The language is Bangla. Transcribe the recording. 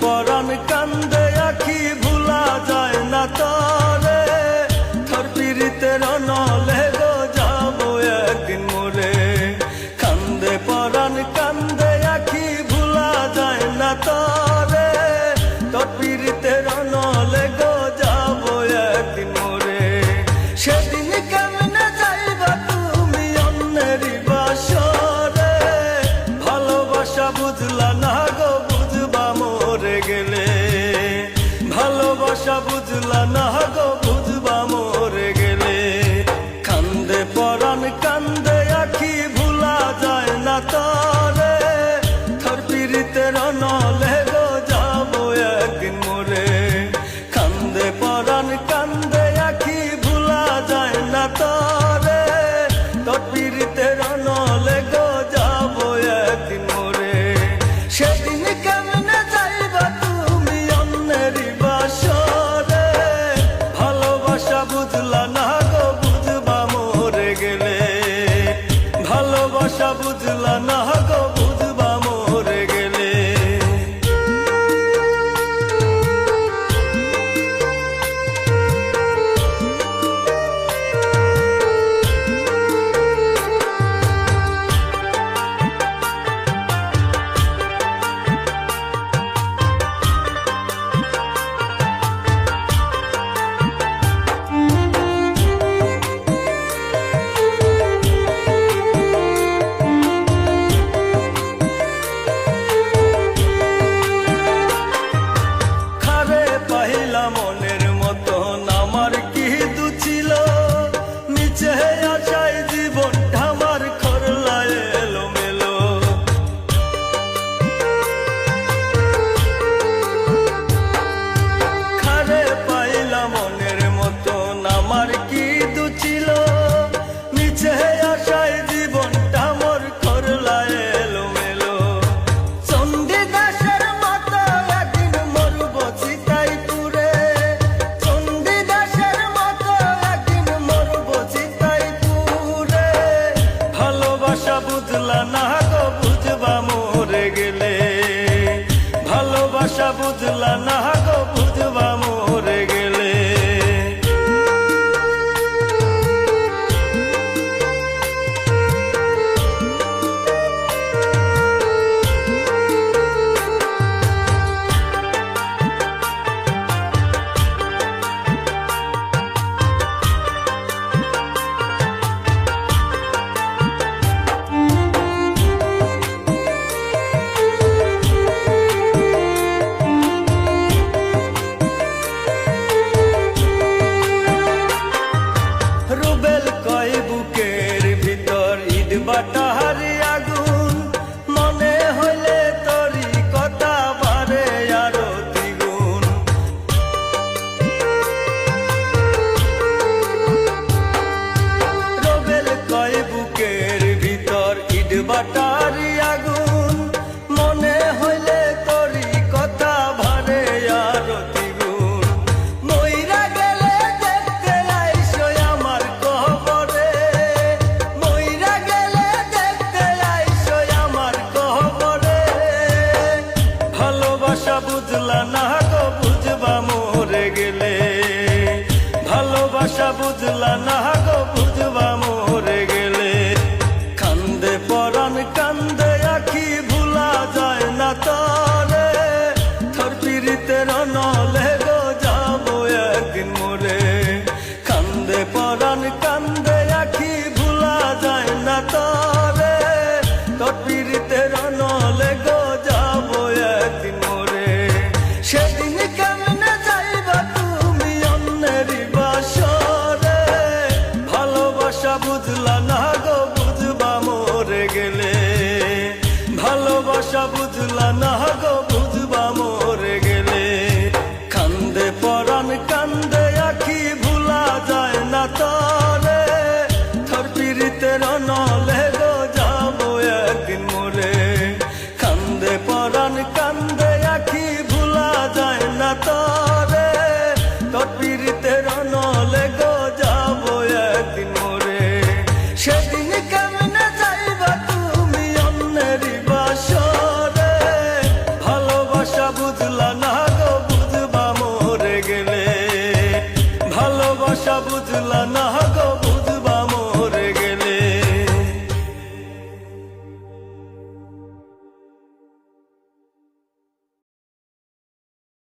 পরাণ কান্দে আখি ভুলা যায় না তরে, তোর পীড়িতের নলে গো যাবো একদিন মোরে। কান্দে পরাণ কান্দে আখি ভুলা যায় না তরে, তোর পীড়িতের নলে গো যাবো একদিন মোরে। সেদিন কেমনে যাইবা তুমি অন্যেরই বাসরে, ভালোবাসা বুঝলা না গো বুঝবা মরে গেলে। ভালোবাসা বুঝলা না গো বুঝবা মরে গেলে। কান্দে পরাণ কান্দে আখি ভুলা যায় না তরে, তোর পীড়িতের নলে গো যাবো একদিন মোরে। কান্দে পরাণ কান্দে আখি ভুলা যায় না তরে, তোর পীড়িতের নলে গো যাবো একদিন মোরে। সেদিন কেমনে যাইবা তুমি অন্যেরই বাসরে, ভালোবাসা বুঝলা না গো বুঝবা মরে গেলে। ভালোবাসা বুঝলা না গো বুঝবা মরে গেলে। মনের মতন আমার কি দু ছিল, নিচে আশায় জীবনটা আমার করলা এলোমেলো। খারে পাইলা মনের মতন আমার কি দু ছিল, নিচে আশায় জীবনটা আমার করলা এলোমেলো। চণ্ডীদাসের মতো একদিন মরব চিতাই, ভালোবাসা বুঝলা না গো বুঝবা মরে গেলে। ভালোবাসা বুঝলা না গো বুঝবা মরে গেলে। বুকের ভিতর ইট বাটারি আগুন, মনে হইলে তোরি কথা বারে আরো দ্বিগুণ। রবেল কয় বুকের ভিতর ইট বাটারি আগুন, মনে হইলে তোরি কথা বারে আরো দ্বিগুণ। মইরা গেলে দেখতে আইসো আমার কবরে, মইরা গেলে দেখতে আইসো আমার কবরে। ভালোবাসা বুঝলা না গো বুঝবা মরে গেলে। ভালোবাসা বুঝলা না গো বুঝবা মরে গেলে। কান্দে পরাণ কান্দে আখি ভুলা যায় না তরে, তোর পীড়িতের নলে গো যাবো একদিন মোরে। কান্দে পরাণ কান্দে আখি ভুলা যায় না তরে, তোর পীড়িতের নলে গো যাবো একদিন মোরে। সেদিন কেমনে যাইবা তুমি অন্যেরই বাসরে, ভালোবাসা বুঝলা না গো বুঝবা মরে গেলে। ভালোবাসা বুঝলা না গো বুঝবা মরে গেলে। কান্দে পরাণ কান্দে আখি ভুলা যায় না তরে, তোর পীড়িতের নলে গো যাবো একদিন মোরে। কান্দে পরাণ কান্দে আখি ভুলা যায় না তরে, তোর পীড়িতের নলে গো যাবো একদিন মোরে। সেদিন কেমনে যাইবা তুমি অন্যেরই বাসরে, ভালোবাসা বুঝলা ভাষা বুঝলা না